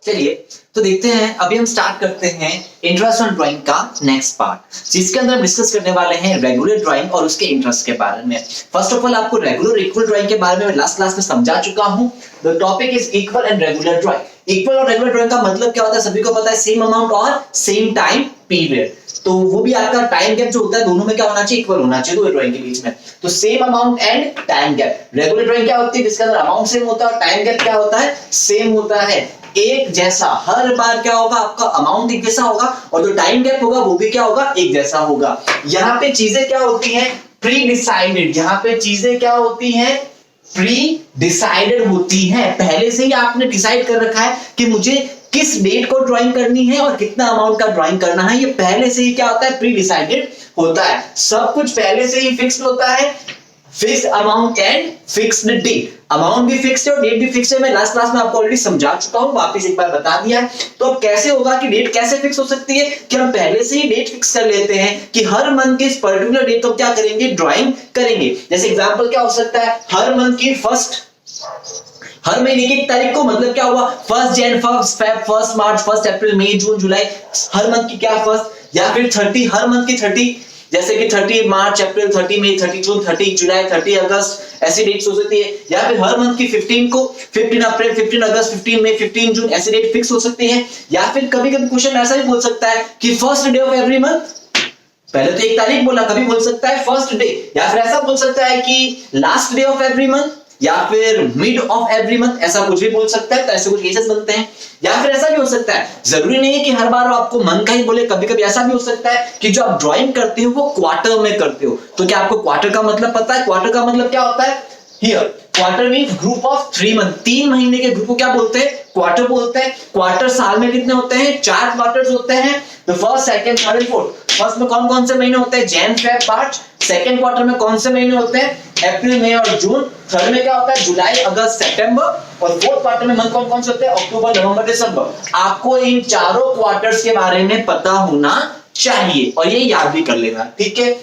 चलिए तो देखते हैं, अभी हम स्टार्ट करते हैं इंटरेस्ट ऑन ड्राइंग का नेक्स्ट पार्ट, जिसके अंदर हम डिस्कस करने वाले हैं रेगुलर ड्राइंग और उसके इंटरेस्ट के बारे में। फर्स्ट ऑफ ऑल आपको रेगुलर इक्वल ड्राइंग के बारे में लास्ट क्लास में समझा चुका हूं। The topic is equal and regular drawing. Equal और रेगुलर ड्राइंग का मतलब क्या होता है सभी को पता है, सेम अमाउंट और सेम टाइम पीरियड। तो वो भी आपका टाइम गैप जो होता है दोनों में क्या होना चाहिए, इक्वल होना चाहिए दो ड्राइंग के बीच में। तो same amount and time gap. Regular drawing क्या होती है, जिसके अंदर अमाउंट सेम होता है और टाइम गैप क्या होता है, सेम होता है। एक जैसा हर बार क्या होगा, आपका अमाउंट एक जैसा होगा और जो टाइम गैप होगा वो भी क्या होगा, एक जैसा होगा। यहाँ पे चीजें क्या होती हैं, प्री डिसाइडेड। यहाँ पे चीजें क्या होती हैं, प्री डिसाइडेड होती हैं। पहले से ही आपने डिसाइड कर रखा है कि मुझे किस डेट को ड्राइंग करनी है और कितना अमाउंट का ड्राइंग करना है। ये पहले से ही क्या होता है, प्री डिसाइडेड होता है। सब कुछ पहले से ही फिक्स्ड होता है। Fix amount and fixed date. Amount भी फिक्स है और डेट भी फिक्स है। मैं लास्ट क्लास में आपको ऑलरेडी समझा चुका हूं, वापस एक बार बता दिया है। तो अब कैसे होगा कि डेट कैसे फिक्स हो सकती है, कि हम पहले से ही डेट फिक्स कर लेते हैं कि हर मंथ के इस पर्टिकुलर डेट को क्या करेंगे, ड्राइंग करेंगे। जैसे एग्जांपल क्या हो सकता है, हर मंथ की फर्स्ट, हर महीने की एक तारीख को, मतलब क्या हुआ, 1 जनवरी, 1 फरवरी, 1 मार्च, 1 अप्रैल, मई, जून, जुलाई, हर मंथ की क्या फर्स्ट, या फिर 30, हर मंथ की 30, जैसे कि 30 मार्च, अप्रैल, 30 मई, 30 जून, 30 जुलाई, 30 अगस्त, ऐसी डेट्स हो सकती है। या फिर हर मंथ की 15 को, 15 अप्रैल, 15 अगस्त, 15 मई, 15 जून, ऐसी डेट फिक्स हो सकती है। या फिर कभी कभी क्वेश्चन ऐसा भी बोल सकता है कि first day of every month, पहले तो एक तारीख बोला, कभी बोल सकता है फर्स्ट डे, या फिर ऐसा बोल सकता है कि last day of every month, या फिर मिड ऑफ एवरी मंथ, ऐसा कुछ भी बोल सकता है। तो ऐसे कुछ केसेस बनते हैं। या फिर ऐसा भी हो सकता है, जरूरी नहीं है कि हर बार आपको मंथ का ही बोले, कभी कभी ऐसा भी हो सकता है कि जो आप ड्राइंग करते हो वो क्वार्टर में करते हो। तो क्या आपको क्वार्टर का मतलब पता है, क्वार्टर का मतलब क्या होता है, here quarter means group of 3 month. 3 महीने के ग्रुप को क्या बोलते हैं, क्वार्टर बोलते हैं। क्वार्टर साल में कितने होते हैं, 4 क्वार्टर्स होते हैं। तो first, second, third and fourth. First में कौन कौन से महीने होते हैं, जैन, फेब, मार्च। सेकंड क्वार्टर में कौन से महीने होते हैं, अप्रैल, मई और जून। थर्ड में क्या होता है, जुलाई, अगस्त, सितंबर। और फोर्थ क्वार्टर में मंथ कौन कौन से होते हैं, अक्टूबर, नवंबर, दिसंबर। आपको इन चारों क्वार्टर्स के बारे में पता होना चाहिए और ये याद भी कर लेना, ठीक है।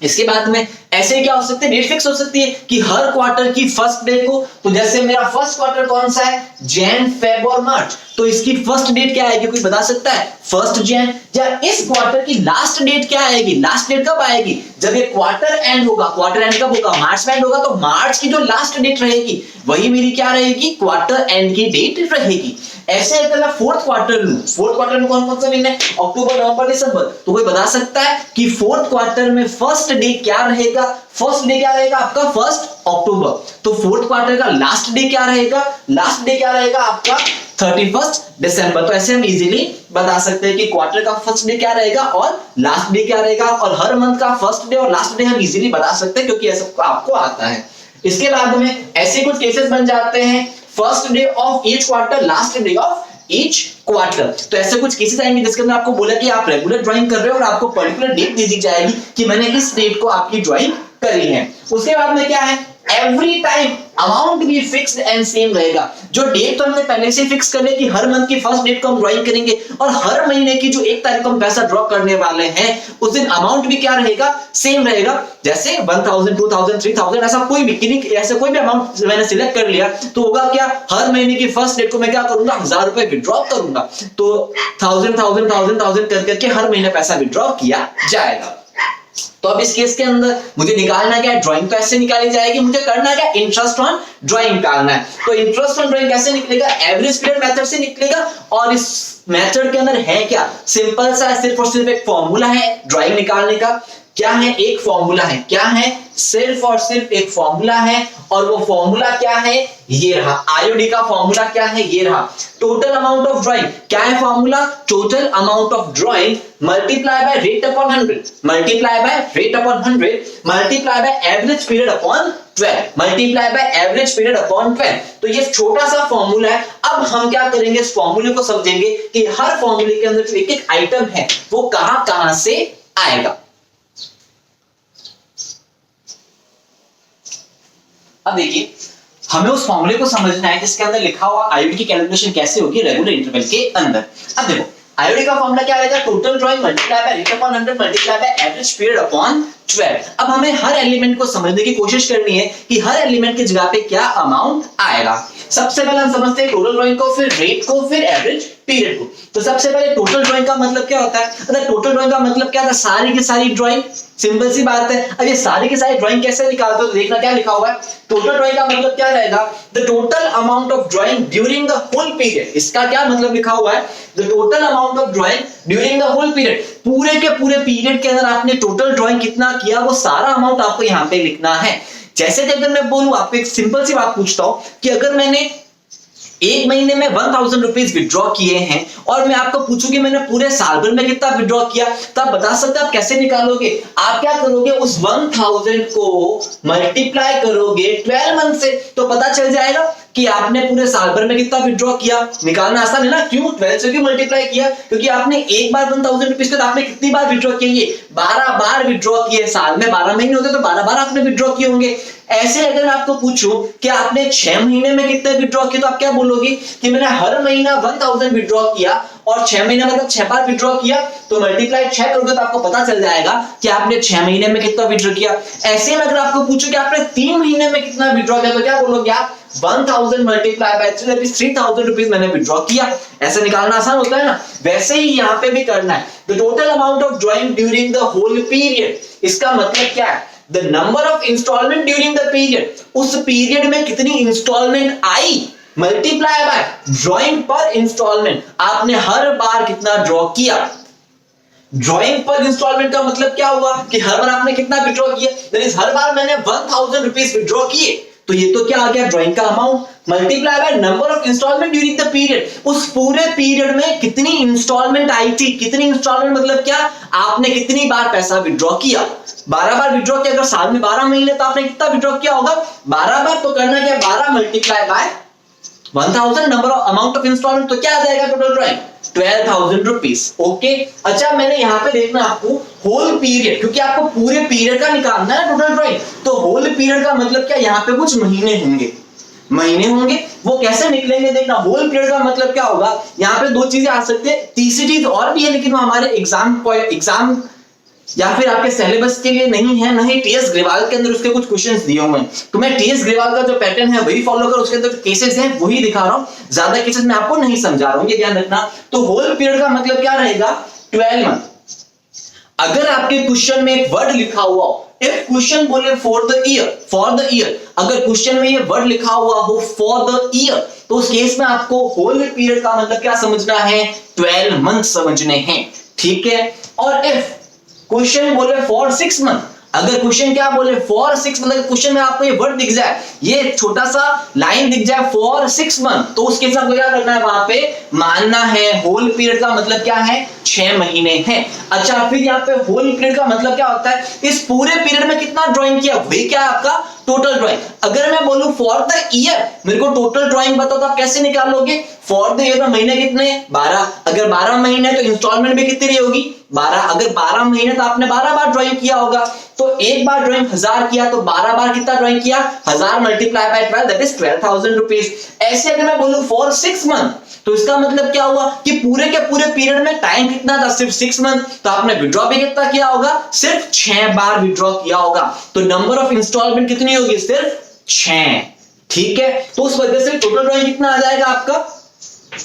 इसके बाद में ऐसे क्या हो सकते हैं, डेट फिक्स हो सकती है कि हर क्वार्टर की फर्स्ट डे को, तो जैसे मेरा फर्स्ट क्वार्टर कौन सा है, जैन, फेब और मार्च, तो इसकी फर्स्ट डेट क्या आएगी, कोई बता सकता है, फर्स्ट जैन। या इस क्वार्टर की लास्ट डेट क्या आएगी, लास्ट डेट कब आएगी, जब ये क्वार्टर एंड होगा। क्वार्टर एंड कब होगा, मार्च में एंड होगा, तो मार्च की जो लास्ट डेट रहेगी वही मेरी क्या रहेगी, क्वार्टर एंड की डेट रहेगी। ऐसे अगर मैं फोर्थ क्वार्टर लूं, फोर्थ क्वार्टर में कौन कौन सा महीना है, अक्टूबर, नवंबर, दिसंबर, तो कोई बता सकता है कि फोर्थ क्वार्टर में फर्स्ट डे क्या रहेगा, फर्स्ट डे क्या रहेगा आपका, फर्स्ट अक्टूबर। तो फोर्थ क्वार्टर का लास्ट डे क्या रहेगा, लास्ट डे क्या रहेगा आपका 31 दिसंबर। तो ऐसे हम इजीली बता सकते हैं कि क्वार्टर का फर्स्ट डे क्या रहेगा और लास्ट डे क्या रहेगा, और हर मंथ का फर्स्ट डे और लास्ट डे हम इजीली बता सकते हैं क्योंकि ये सब आपको आता है। इसके बाद में ऐसे कुछ केसेस बन जाते हैं, first day of each quarter, last day of each quarter. तो ऐसे कुछ केसेस आएंगे जिसके अंदर आपको बोला कि आप रेगुलर ड्राइंग कर रहे हो और आपको पर्टिकुलर डेट दे दी जाएगी कि मैंने इस डेट को आपकी ड्राइंग करी है। उसके बाद में क्या है, एवरी टाइम अमाउंट भी फिक्स्ड एंड सेम रहेगा। जो डेट तो हमने पहले से फिक्स कर ली कि हर मंथ की फर्स्ट डेट को हम ड्राइंग करेंगे और हर महीने की जो 1 तारीख को हम पैसा ड्रॉ करने वाले हैं उस दिन अमाउंट भी क्या रहेगा, सेम रहेगा। जैसे 1000, 2000, 3000, ऐसा कोई भी ऐसा कोई भी अमाउंट मैंने सिलेक्ट कर लिया तो होगा क्या, हर महीने की फर्स्ट डेट को मैं क्या करूंगा, 1000 रुपए विड्रॉ करूंगा। तो 1000 करके हर महीने पैसा विड्रॉ किया जाएगा। तो अब इस केस के अंदर मुझे निकालना क्या है, ड्राइंग तो ऐसे निकाली जाएगी, मुझे करना क्या, इंटरेस्ट ऑन ड्राइंग निकालना है। तो इंटरेस्ट ऑन ड्राइंग कैसे निकलेगा, एवरेज पीरियड मेथड से निकलेगा। और इस मेथड के अंदर है क्या, सिंपल सा, सिर्फ और सिर्फ एक फॉर्मूला है ड्राइंग निकालने का। क्या है, एक फॉर्मूला है। क्या है, सिर्फ और सिर्फ एक फॉर्मूला है। और वो फॉर्मूला क्या है, ये रहा। आईओडी का फॉर्मूला क्या है, ये रहा। टोटल अमाउंट ऑफ ड्राइंग, क्या है formula, total amount of drawing multiply by rate upon 100, multiply by rate upon 100, multiply by average period upon 12, multiply by average period upon 12। तो ये छोटा सा फॉर्मूला है। अब हम क्या करेंगे, इस फॉर्मूले को समझेंगे कि हर फॉर्मूले के अंदर जो एक एक आइटम है वो कहां कहां से आएगा। अब देखिए, हमें उस फॉर्मूले को समझना है जिसके अंदर लिखा हुआ आईओडी की कैलकुलेशन कैसे होगी रेगुलर इंटरवल के अंदर। अब देखो, आईओडी का फॉर्मूला क्या रहेगा, total drawing multiply by rate upon 100 multiply by average period upon 12। अब हमें हर एलिमेंट को समझने की कोशिश करनी है कि हर एलिमेंट की जगह पे क्या अमाउंट आएगा। सबसे पहले हम समझते हैं टोटल ड्राइंग को, फिर रेट को, फिर एवरेज पीरियड को। तो सबसे पहले टोटल ड्राइंग का मतलब क्या होता है? अगर टोटल ड्राइंग का मतलब क्या था? सारी की सारी ड्राइंग। सिंपल सी बात है। अब ये सारी की सारी ड्राइंग कैसे निकालते हो तो देखना क्या लिखा हुआ है। टोटल ड्राइंग का मतलब क्या रहेगा? The total amount of drawing during the whole period. इसका क्या मतलब लिखा हुआ है? The total amount of drawing during the whole period. पूरे के पूरे पीरियड के अंदर आपने टोटल ड्राइंग कितना किया वो सारा अमाउंट आपको यहाँ पे लिखना है। जैसे कि अगर मैं बोलूं, आपको एक सिंपल सी बात पूछता हूं कि अगर मैंने एक महीने में 1000 रुपीज विड्रॉ किए हैं और मैं आपको पूछूं कि मैंने पूरे साल भर में कितना विड्रॉ किया, तो आप बता सकते हैं आप कैसे निकालोगे? आप क्या करोगे? उस 1000 को मल्टीप्लाई करोगे 12 मंथ से, तो पता चल जाएगा कि आपने पूरे साल भर में कितना विड्रॉ किया। निकालना आसान है ना? क्यों 12 से क्यों मल्टीप्लाई किया? क्योंकि आपने एक बार 1000 रुपीज का आपने कितनी बार विड्रॉ किए? 12 बार विड्रॉ किए। साल में 12 महीने होते तो 12 बार आपने विड्रॉ किए होंगे। ऐसे अगर मैं आपको पूछूं कि आपने 6 महीने में कितने विड्रॉ किए, तो आप क्या बोलोगे कि मैंने हर महीना 1000 विड्रॉ किया और 6 महीने मतलब 6 बार विड्रॉ किया, तो मल्टीप्लाई 6 करोगे तो आपको पता चल जाएगा कि आपने 6 महीने में कितना विड्रॉ किया। ऐसे में अगर आपको पूछो कि आपने 3 महीने में कितना विड्रॉ किया, तो क्या बोलोगे आप? 1000 multiply by 3 that is 3000 rupees मैंने विड्रॉ किया। ऐसे निकालना आसान होता है ना? वैसे ही यहां पे भी करना है। The total amount of drawing during the whole period. इसका मतलब क्या है? The number of instalment during the period. उस पीरियड में कितनी इंस्टॉलमेंट आई multiply by drawing per instalment. आपने हर बार कितना ड्रॉ किया। ड्राइंग पर इंस्टॉलमेंट का मतलब क्या हुआ कि हर बार आपने कितना विड्रॉ किया। दैट इज हर बार मैंने 1000 रुपीस विड्रॉ किए, तो ये तो क्या आ गया? ड्राइंग का amount multiply by number of instalment during the period. उस पूरे पीरियड में कितनी इंस्टॉलमेंट आई थी। कितनी इंस्टॉलमेंट मतलब क्या? आपने कितनी बार पैसा विड्रॉ किया। 12 बार विड्रॉ किया। अगर साल में 12 महीने तो आपने कितना विड्रॉ किया होगा? 12 बार। तो करना क्या? 12 multiply by 1000 number of amount of instalment, तो क्या आ जाएगा टोटल ड्राइंग? 12000 रुपीस। ओके। अच्छा, मैंने यहां पे देखना आपको होल पीरियड, क्योंकि आपको पूरे पीरियड का निकालना है टोटल ड्राइंग। तो होल पीरियड का मतलब क्या? यहां पे कुछ महीने होंगे। वो कैसे निकलेंगे देखना। होल पीरियड का मतलब क्या होगा? यहां पे दो चीजें आ सकती है, तीसरी चीज और भी है, लेकिन वो हमारे एग्जाम या फिर आपके सिलेबस के लिए नहीं है, नहीं टीएस ग्रेवाल के अंदर उसके कुछ क्वेश्चंस दिए हुए हैं। तो मैं टीएस ग्रेवाल का जो पैटर्न है वही फॉलो करो, उसके अंदर केसेस हैं वही दिखा रहा हूं, ज्यादा केसेस मैं आपको नहीं समझा रहा हूं, ये ध्यान रखना। तो होल पीरियड का मतलब क्या रहेगा? 12 मंथ। अगर आपके क्वेश्चन में एक वर्ड लिखा हुआ हो, इफ क्वेश्चन बोले फॉर द ईयर, अगर क्वेश्चन में ये वर्ड लिखा हुआ हो फॉर द ईयर, तो उस केस में आपको होल पीरियड का मतलब क्या समझना है? 12 मंथ समझने हैं। ठीक है। और इफ क्वेश्चन बोले फॉर 6 मंथ, अगर क्वेश्चन क्या बोले फॉर 6 मतलब क्वेश्चन में आपको ये वर्ड दिख जाए, ये छोटा सा लाइन दिख जाए फॉर 6 मंथ, तो उसके हिसाब से क्या करना है? वहां पे मानना है होल पीरियड का मतलब क्या है? 6 महीने है। अच्छा, फिर यहाँ पे होल पीरियड का मतलब क्या होता है? इस पूरे पीरियड में कितना ड्राइंग किया, वही क्या है आपका टोटल ड्राइंग। अगर मैं बोलूं फॉर द ईयर, मेरे को टोटल ड्राइंग बताओ, तो आप कैसे निकालोगे? फॉर द ईयर में महीने कितने? 12। अगर 12 महीने तो इंस्टॉलमेंट भी कितनी होगी? 12। अगर 12 महीने तो आपने 12 बार ड्राइंग किया होगा, तो एक बार ड्राइंग 1000 किया, तो 12 बार कितना ड्राइंग किया? 1000 multiply by 12 that is 12000 rupees. ऐसे अगर मैं बोलूं फॉर 6 मंथ, तो इसका मतलब क्या हुआ कि पूरे के पूरे पीरियड में टाइम कितना था? सिर्फ 6 मंथ। तो आपने विड्रॉ भी कितना किया होगा? सिर्फ 6 बार विड्रॉ किया होगा। तो नंबर ऑफ इंस्टॉलमेंट कितनी होगी? सिर्फ 6। ठीक है। तो उस वजह से टोटल ड्राइंग कितना आ जाएगा आपका?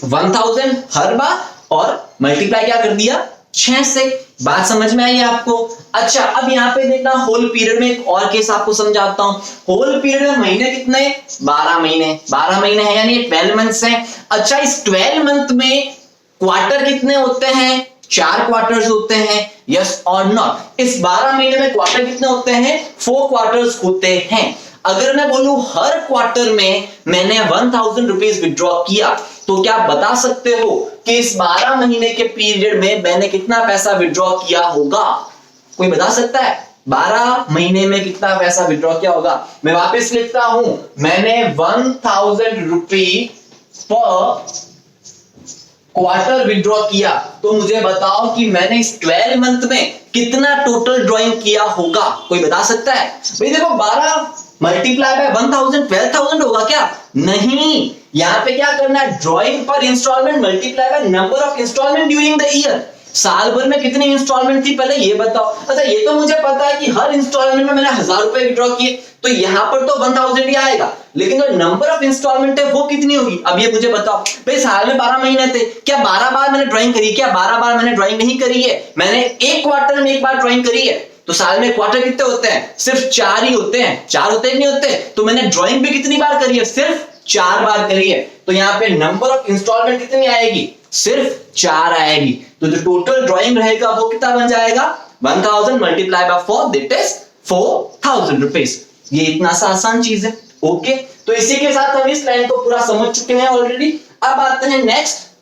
1000 हर बार और मल्टीप्लाई क्या कर दिया? 6 से। बात समझ में आई आपको? अच्छा, अब यहां पे देखना होल पीरियड में एक और केस आपको समझाता हूं। होल पीरियड में महीने कितने? 12 महीने। 12 महीने है यानी 12 मंथ्स हैं। अच्छा, इस 12 मंथ में क्वार्टर कितने होते हैं? 4 क्वार्टर्स होते हैं। यस और नॉट? इस 12 महीने में क्वार्टर कितने होते हैं? 4 क्वार्टर्स होते हैं। अगर मैं बोलूं हर क्वार्टर में मैंने 1000 रुपीज विड्रॉ किया, तो क्या आप बता सकते हो कि इस 12 महीने के पीरियड में मैंने कितना पैसा विड्रॉ किया होगा? कोई बता सकता है 12 महीने में कितना पैसा विड्रॉ किया होगा? मैं वापस लिखता हूं, मैंने 1000 रुपीज पर क्वार्टर विड्रॉ किया, तो मुझे बताओ कि मैंने इस 12 मंथ में कितना टोटल ड्राइंग किया होगा? कोई बता सकता है? भाई देखो, 12 मल्टीप्लाई बाय 1000 12000 होगा क्या? नहीं, यहां पे क्या करना है? Drawing per instalment multiply by number of instalment during the year. साल भर में कितनी इंस्टॉलमेंट थी पहले ये बताओ। अच्छा ये तो मुझे पता है कि हर इंस्टॉलमेंट में मैंने 1000 रुपए विड्रॉ किए, तो यहां पर तो 1000 ही आएगा, लेकिन जो नंबर ऑफ इंस्टॉलमेंट है वो कितनी होगी, अब ये मुझे बताओ। भाई साल में 12 महीने थे, क्या 12 बार मैंने ड्राइंग करी, क्या 12 बार मैंने ड्राइंग नहीं करी है, मैंने एक क्वार्टर में एक बार ड्राइंग करी है। तो साल में क्वार्टर कितने होते हैं, सिर्फ 4 ही होते हैं, 4 होते ही नहीं होते, तो मैंने ड्राइंग भी कितनी बार करी है, सिर्फ 4 बार करी है, तो यहाँ पे नंबर ऑफ इंस्टॉलमेंट कितनी आएगी, सिर्फ 4 आएगी। तो जो टोटल ड्राइंग रहेगा वो कितना बन जाएगा, 1000 multiply by 4 that is 4000 rupees. ये इतना सा आसान चीज है। ओके, तो इसी के साथ हम इस लाइन को पूरा समझ चुके हैं ऑलरेडी। अब आते हैं next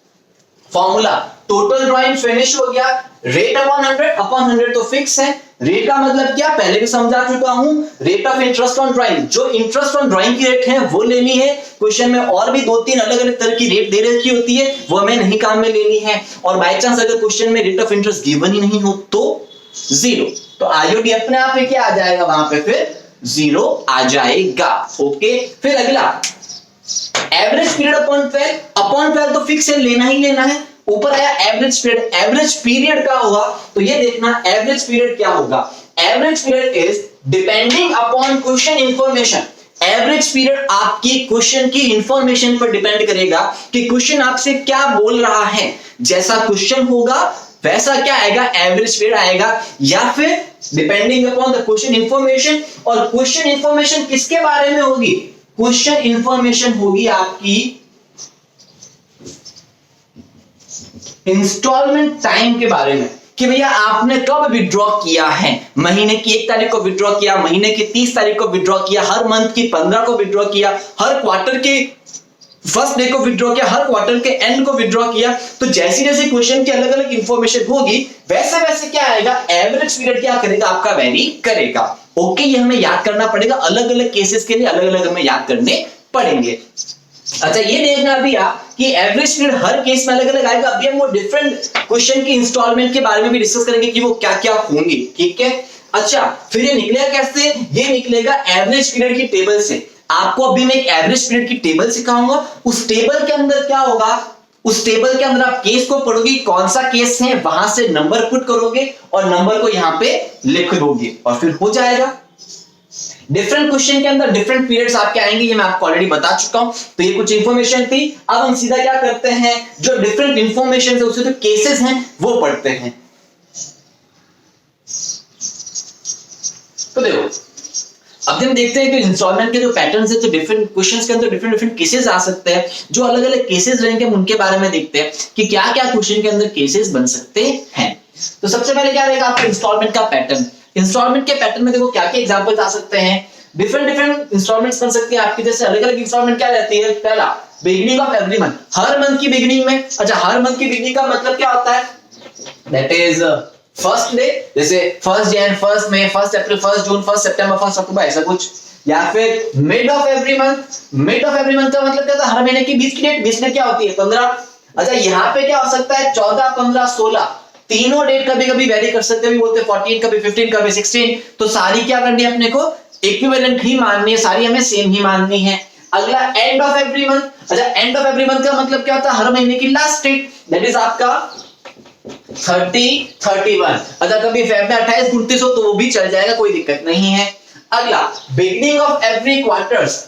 formula. Total drawing finish हो गया, रेट अपॉन 100 तो फिक्स है। रेट का मतलब क्या, पहले भी समझा चुका हूं, rate of interest on drawing, जो इंटरेस्ट ऑन ड्राइंग की रेट है वो लेनी है। क्वेश्चन में और भी 2-3 अलग अलग तरह की रेट दे रखी होती है, वो हमें नहीं काम में लेनी है। और बाय चांस अगर क्वेश्चन में रेट ऑफ इंटरेस्ट गिवन ही नहीं हो तो 0, तो आईओडी अपने आप ही क्या आ जाएगा, वहां पे फिर 0 आ जाएगा। ओके, फिर अगला एवरेज पीरियड अपॉन 12 तो फिक्स है, लेना ही लेना है। ऊपर आया एवरेज पीरियड, एवरेज पीरियड क्या होगा, तो ये देखना एवरेज पीरियड क्या होगा। Average period is depending upon question information. Average period आपकी क्वेश्चन की इंफॉर्मेशन पर डिपेंड करेगा कि क्वेश्चन आपसे क्या बोल रहा है। जैसा क्वेश्चन होगा वैसा क्या आएगा, एवरेज पीरियड आएगा, या फिर depending upon the question information. और क्वेश्चन इंफॉर्मेशन किसके बारे में होगी, क्वेश्चन इंफॉर्मेशन होगी आपकी इंस्टॉलमेंट टाइम के बारे में, कि भैया आपने कब विड्रॉ किया है, महीने की 1 तारीख को विड्रॉ किया, महीने की 30 तारीख को विड्रॉ किया, हर मंथ की 15 को विड्रॉ किया, हर क्वार्टर के फर्स्ट डे को विड्रॉ किया, हर क्वार्टर के एंड को विड्रॉ किया। तो जैसी जैसी क्वेश्चन की अलग अलग इंफॉर्मेशन होगी वैसे वैसे क्या आएगा, एवरेज पीरियड क्या करेगा, आपका वेरी करेगा। ओके, ये हमें याद करना पड़ेगा, अलग अलग केसेस के लिए अलग अलग हमें याद करने पड़ेंगे। अच्छा ये देखना अभी आप कि एवरेज पीरियड हर केस में अलग अलग आएगा। अभी हम वो डिफरेंट क्वेश्चन की इंस्टॉलमेंट के बारे में भी डिस्कस करेंगे कि वो क्या क्या होंगी, ठीक है। अच्छा फिर ये निकलेगा कैसे, ये निकलेगा एवरेज पीरियड की टेबल से। आपको अभी मैं एक एवरेज पीरियड की टेबल सिखाऊंगा, उस टेबल के अंदर क्या होगा, उस टेबल के अंदर आप केस को पढ़ोगे, कौन सा केस है, वहां से नंबर पुट करोगे और नंबर को यहां पे लिख दोगे और फिर हो जाएगा। डिफरेंट क्वेश्चन के अंदर डिफरेंट पीरियड्स आपके आएंगे, ये मैं आपको ऑलरेडी बता चुका हूं। तो ये कुछ इंफॉर्मेशन थी। अब हम सीधा क्या करते हैं, जो डिफरेंट इंफॉर्मेशन है उससे जो केसेस हैं वो पढ़ते हैं। तो देखो अब हम देखते हैं कि इंस्टॉलमेंट के जो पैटर्न्स है, तो डिफरेंट क्वेश्चंस के अंदर डिफरेंट डिफरेंट केसेस आ सकते हैं। जो अलग अलग केसेस रहेंगे हम उनके बारे में देखते हैं कि क्या क्या क्वेश्चन के अंदर केसेस बन सकते हैं। तो सबसे पहले क्या रहेगा आपका इंस्टॉलमेंट का पैटर्न। इंस्टॉलमेंट के पैटर्न में देखो क्या क्या एग्जांपल्स आ सकते हैं, डिफरेंट डिफरेंट इंस्टॉलमेंट्स बन सकती है आपकी। जैसे अलग अलग इंस्टॉलमेंट क्या रहती है, पहला beginning of every month, her month की बिगिनिंग में। अच्छा हर मंथ की बिगिनिंग का मतलब क्या होता है, दैट इज फर्स्ट डे, जैसे 1 जनवरी, 1 मई, 1 अप्रैल, 1 जून, 1 सितंबर, 1 अक्टूबर, ऐसा कुछ। या फिर mid of every month, mid of every month का मतलब क्या होता है, हर महीने की 20 की डेट, 20 में क्या होती है 15। अच्छा यहाँ पे क्या हो सकता है 14, 15, 16, तीनों डेट कभी कभी वेरी कर सकते हैं, बोलते हैं 14, कभी 15, कभी 16। तो सारी क्या करनी है अपने को, इक्विवेलेंट ही माननी है, सारी हमें सेम ही माननी है। अगला एंड ऑफ एवरी मंथ। अच्छा एंड ऑफ एवरी मंथ का मतलब क्या होता है, हर महीने की लास्ट डेट, दैट इज आपका 30, 31। अच्छा कभी फेब में 28, 29 हो तो वो भी चल जाएगा, कोई दिक्कत नहीं है। अगला बिगिनिंग ऑफ एवरी क्वार्टर्स।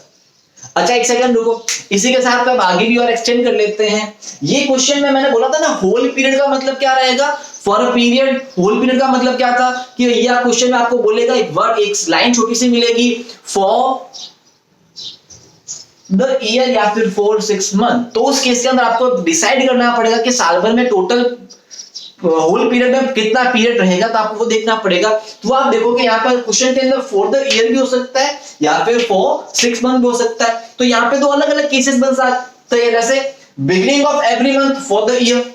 अच्छा एक सेकंड रुको, इसी के साथ अब आगे भी और एक्सटेंड कर लेते हैं। ये क्वेश्चन में मैंने बोला था ना होल पीरियड का मतलब क्या रहेगा, for a period. Whole period का मतलब क्या था कि यह क्वेश्चन में आपको बोलेगा एक वर्ड, एक लाइन छोटी सी मिलेगी, फॉर द ईयर या फिर फॉर 6 मंथ। तो उस केस के अंदर आपको डिसाइड करना पड़ेगा कि साल भर में टोटल होल पीरियड में कितना पीरियड रहेगा, तो आपको वो देखना पड़ेगा। तो आप देखोगे यहाँ पर क्वेश्चन के अंदर फॉर द ईयर भी हो सकता है या फिर फॉर 6 मंथ भी हो सकता है। तो यहाँ पे दो अलग अलग केसेस बन सकते हैं, जैसे beginning of every month for the year,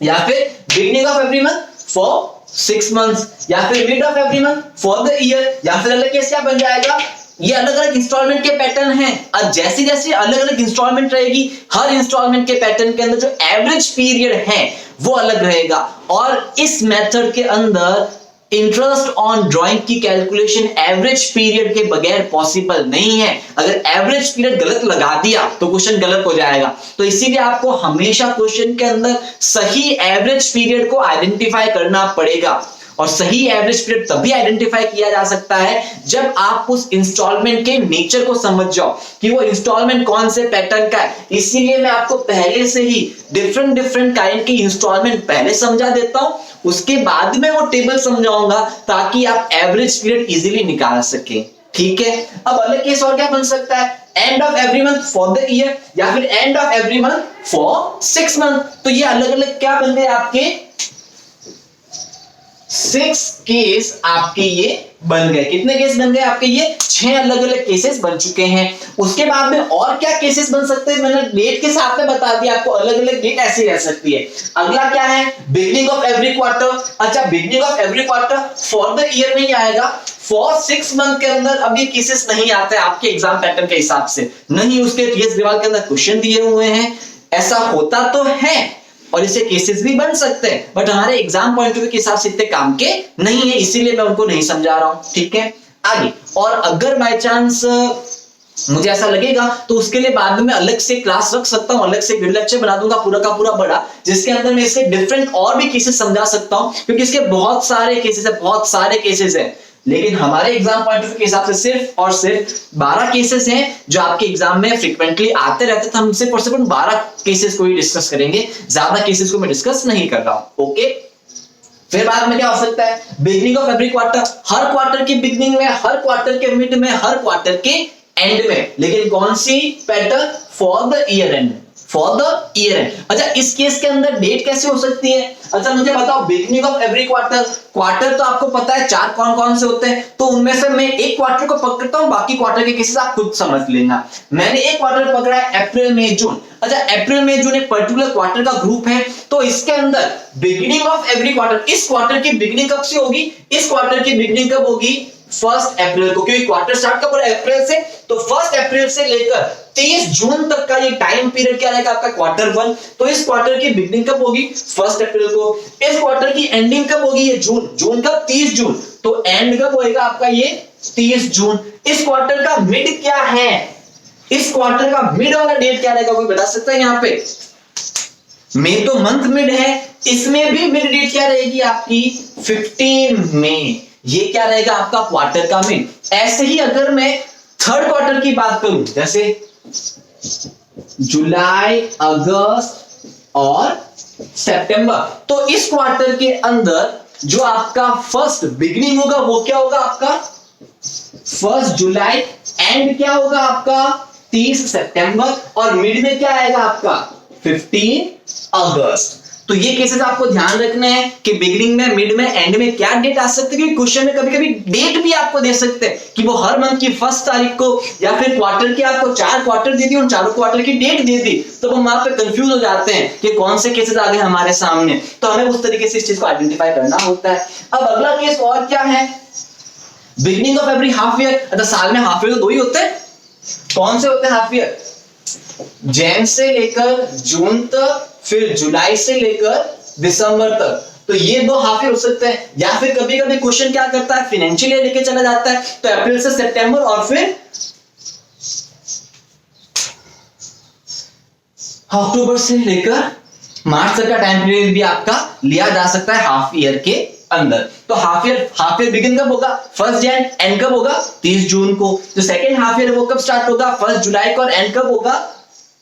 या फिर beginning of every month for 6 months, या फिर mid of every month for the year, या फिर अलग केस क्या बन जाएगा। ये अलग अलग इंस्टॉलमेंट के पैटर्न हैं। और जैसी जैसी अलग अलग इंस्टॉलमेंट रहेगी, हर इंस्टॉलमेंट के पैटर्न के अंदर जो एवरेज पीरियड है वो अलग रहेगा। और इस मेथड के अंदर इंटरेस्ट ऑन ड्राइंग की कैलकुलेशन एवरेज पीरियड के बगैर पॉसिबल नहीं है। अगर एवरेज पीरियड गलत लगा दिया तो क्वेश्चन गलत हो जाएगा। तो इसीलिए आपको हमेशा क्वेश्चन के अंदर सही एवरेज पीरियड को आइडेंटिफाई करना पड़ेगा। और सही एवरेज पीरियड तभी आइडेंटिफाई किया जा सकता है जब आप उस इंस्टॉलमेंट के नेचर को समझ जाओ कि वो इंस्टॉलमेंट कौन से पैटर्न का है। इसीलिए मैं आपको पहले से ही डिफरेंट काइंड की इंस्टॉलमेंट पहले समझा देता हूं, उसके बाद में वो टेबल समझाऊंगा ताकि आप एवरेज पीरियड इजीली निकाल सके। ठीक है, अब अलग केस और क्या बन सकता है, end of every month for the year या फिर end of every month for 6 month. तो ये अलग अलग क्या बन गए आपके 6 केस आपके ये बन गए। कितने केस बन गए आपके, ये 6 अलग अलग केसेस बन चुके हैं। उसके बाद में और क्या केसेस बन सकते हैं, मैंने डेट के साथ में बता दिया आपको, अलग अलग डेट ऐसी रह सकती है। अगला क्या है, बिगिनिंग ऑफ एवरी क्वार्टर। अच्छा, beginning of every quarter for the year नहीं आएगा, फॉर 6 मंथ के अंदर अब ये केसेस नहीं आते आपके एग्जाम पैटर्न के हिसाब से, नहीं उसके टीएस ग्रेवाल के अंदर क्वेश्चन दिए हुए हैं। ऐसा होता तो है और इससे केसेस भी बन सकते हैं, बट हमारे एग्जाम पॉइंट ऑफ व्यू के हिसाब से इतने काम के नहीं है, इसीलिए मैं उनको नहीं समझा रहा हूं। ठीक है, आगे। और अगर बाय चांस मुझे ऐसा लगेगा तो उसके लिए बाद में अलग से क्लास रख सकता हूं, अलग से वीडियो लेक्चर बना दूंगा पूरा का पूरा बड़ा, जिसके अंदर मैं इसके डिफरेंट और भी केसेस समझा सकता हूं, क्योंकि इसके बहुत सारे केसेस है। लेकिन हमारे एग्जाम पॉइंट ऑफ व्यू के हिसाब से सिर्फ और सिर्फ 12 केसेस हैं जो आपके एग्जाम में फ्रीक्वेंटली आते रहते, तो हम सिर्फ और सिर्फ 12 केसेस को ही डिस्कस करेंगे, ज्यादा केसेस को मैं डिस्कस नहीं कर रहा हूं। ओके, फिर बाद में क्या हो सकता है, beginning of every quarter, her quarter की बिगिनिंग में, हर क्वार्टर के मिड में, हर क्वार्टर के एंड में, लेकिन कौन सी pattern, for the year end, for the year end. अच्छा, इस केस के अंदर डेट कैसे हो सकती है, अच्छा मुझे बताओ, beginning of every quarter, quarter तो आपको पता है 4 कौन कौन से होते हैं, तो उनमें से मैं एक क्वार्टर को पकड़ता हूं, बाकी क्वार्टर के केसेस आप खुद समझ लेना। मैंने एक क्वार्टर पकड़ा है अप्रैल मई जून। अच्छा, अप्रैल मई जून एक पर्टिकुलर क्वार्टर का ग्रुप है, तो इसके अंदर बिगिनिंग ऑफ एवरी क्वार्टर, इस क्वार्टर की बिगिनिंग कब से होगी, इस क्वार्टर की बिगिनिंग कब होगी, 1 अप्रैल को, क्योंकि क्वार्टर स्टार्ट कब हो रहा है, अप्रैल से, तो 1 अप्रैल से लेकर 30 जून तक का ये टाइम पीरियड क्या रहेगा आपका, क्वार्टर 1। तो इस क्वार्टर की बिगिनिंग कब होगी, 1 अप्रैल को। इस क्वार्टर की एंडिंग कब होगी, ये जून कब, 30 जून, तो एंड कब होएगा आपका ये 30 जून। इस क्वार्टर का मिड क्या है, इस क्वार्टर का मिड वाला डेट क्या रहेगा, कोई बता सकता है यहाँ पे, मई तो मंथ मिड है, इसमें भी मिड डेट क्या रहेगी आपकी 15 मई, ये क्या रहेगा आपका क्वार्टर का मिड। ऐसे ही अगर मैं थर्ड क्वार्टर की बात करूं, जैसे जुलाई, अगस्त और सितंबर, तो इस क्वार्टर के अंदर जो आपका फर्स्ट बिगिनिंग होगा वो क्या होगा आपका 1 जुलाई, एंड क्या होगा आपका 30 सितंबर, और मिड में क्या आएगा आपका 15 अगस्त। तो ये केसेस आपको ध्यान रखने हैं कि बिगिनिंग में, मिड में, एंड में क्या डेट आ सकते हैं, क्योंकि क्वेश्चन में कभी कभी डेट भी आपको दे सकते हैं कि वो हर मंथ की 1 तारीख को, या फिर क्वार्टर की आपको 4 क्वार्टर दे दी, उन चारों क्वार्टर की डेट दे दी, तो हम वहां पे कंफ्यूज हो जाते हैं कि कौन से केसेस आ गए हमारे सामने। तो हमें उस तरीके से इस चीज को आइडेंटिफाई करना होता है। अब अगला केस और क्या है, beginning of every half year. अच्छा, साल में हाफ ईयर तो 2 ही होते हैं, कौन से होते हैं हाफ ईयर, जैन से लेकर जून तक, फिर जुलाई से लेकर दिसंबर तक, तो ये 2 हाफ ईयर हो सकते हैं। या फिर कभी कभी क्वेश्चन क्या करता है, फाइनेंशियल ईयर लेके चला जाता है, तो अप्रैल से सितंबर और फिर अक्टूबर से लेकर मार्च तक का टाइम पीरियड भी आपका लिया जा सकता है हाफ ईयर के अंदर। तो हाफ ईयर बिगिन कब होगा, 1 जैन, एंड कब होगा 30 जून को। जो सेकंड हाफ ईयर वो कब स्टार्ट होगा, 1 जुलाई को, और एंड कब होगा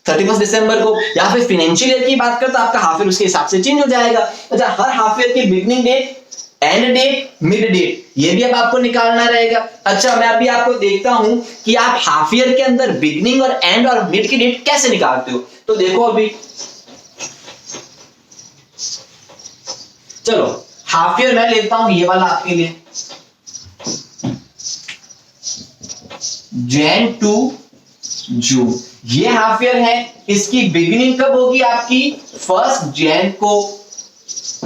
31 दिसंबर को। या फिर फाइनेंशियल ईयर की बात करते तो आपका हाफ ईयर उसके हिसाब से चेंज हो जाएगा। अच्छा, हर हाफ ईयर की beginning date, end date, mid date, ये भी अब आपको निकालना रहेगा। अच्छा, मैं अभी आपको देखता हूं कि आप हाफ ईयर के अंदर बिगिनिंग और एंड और मिड की डेट कैसे निकालते हो। तो देखो अभी, चलो हाफ ईयर मैं लेता हूं ये वाला आपके लिए, जैन टू जून, ये हाफ ईयर है। इसकी बिगिनिंग कब होगी आपकी 1 जैन को,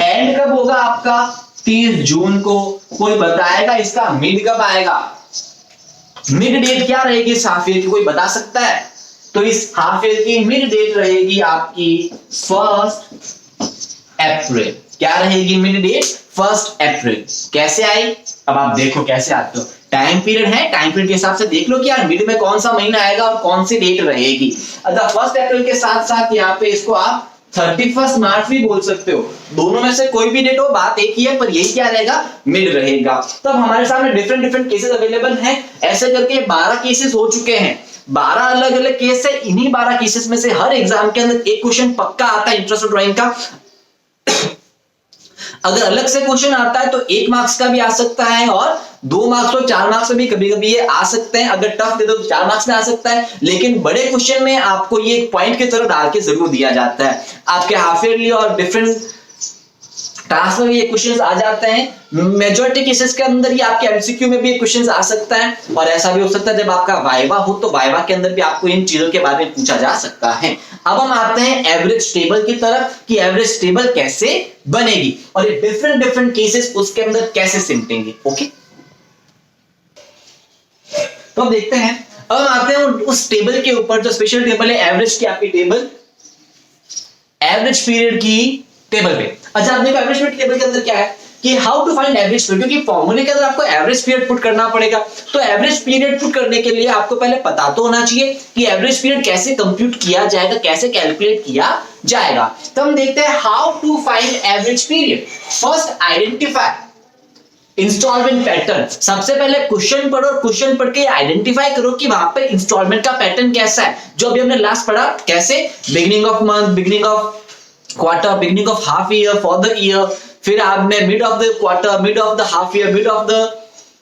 एंड कब होगा आपका 30 जून को। कोई बताएगा इसका मिड कब आएगा, मिड डेट क्या रहेगी इस हाफ ईयर की, कोई बता सकता है। तो इस हाफ ईयर की मिड डेट रहेगी आपकी 1 अप्रैल। क्या रहेगी मिड डेट, 1 अप्रैल कैसे आई? अब आप देखो कैसे आते हो, टाइम पीरियड है, टाइम पीरियड के हिसाब से देख लो कि यार मिड में कौन सा महीना आएगा और कौन सी डेट रहेगी। अतः 1 अप्रैल के साथ साथ यहाँ पे इसको आप 31 मार्च भी बोल सकते हो, दोनों में से कोई भी डेट हो, बात एक ही है, पर यही क्या रहेगा, मिड रहेगा। तब हमारे सामने डिफरेंट डिफरेंट केसेस अवेलेबल हैं, ऐसे करके 12 केसेस हो चुके हैं, 12 अलग अलग केस है। इन्हीं 12 केसेस में से हर एग्जाम के अंदर एक क्वेश्चन पक्का आता है इंटरेस्ट ड्राइंग का। अगर अलग से क्वेश्चन आता है तो 1 मार्क्स का भी आ सकता है और 2 मार्क्स और 4 मार्क्स में भी कभी कभी ये आ सकते हैं। अगर टफ दे दो तो 4 मार्क्स में आ सकता है, लेकिन बड़े क्वेश्चन में आपको ये एक पॉइंट की तरह डाल के जरूर दिया जाता है। आपके हाफ ईयरली और डिफरेंट टास्क में ये क्वेश्चंस आ जाते हैं। मेजॉरिटी केसेस के अंदर ये आपके एमसीक्यू में भी क्वेश्चंस आ सकता है, और ऐसा भी हो सकता है जब आपका वाइवा हो तो वाइवा के अंदर भी आपको इन चीजों के बारे में पूछा जा सकता है। अब हम आते हैं एवरेज टेबल की तरफ कि एवरेज टेबल कैसे बनेगी और ये डिफरेंट डिफरेंट केसेस उसके अंदर कैसे सिमटेंगे। ओके, तो अब देखते हैं, अब हम आते हैं उस टेबल के ऊपर जो स्पेशल टेबल है एवरेज की, आपकी टेबल एवरेज पीरियड की टेबल पे। अच्छा, आपने एवरेज पीरियड टेबल के अंदर क्या है कि how to find average period, क्योंकि फॉर्मूले के अंदर आपको एवरेज पीरियड पुट करना पड़ेगा। तो एवरेज पीरियड पुट करने के लिए आपको पहले पता तो होना चाहिए कि एवरेज पीरियड कैसे कंप्यूट किया जाएगा, कैसे कैलकुलेट किया जाएगा। तो हम देखते हैं how to find average period. First identify instalment pattern. सबसे पहले क्वेश्चन पढ़ो, क्वेश्चन पढ़ के आइडेंटिफाई करो कि वहां पे इंस्टॉलमेंट का पैटर्न कैसा है, जो अभी हमने लास्ट पढ़ा, कैसे beginning of month, beginning of quarter, beginning of half year for the year, फिर आपने mid of the quarter, mid of the half year, mid of the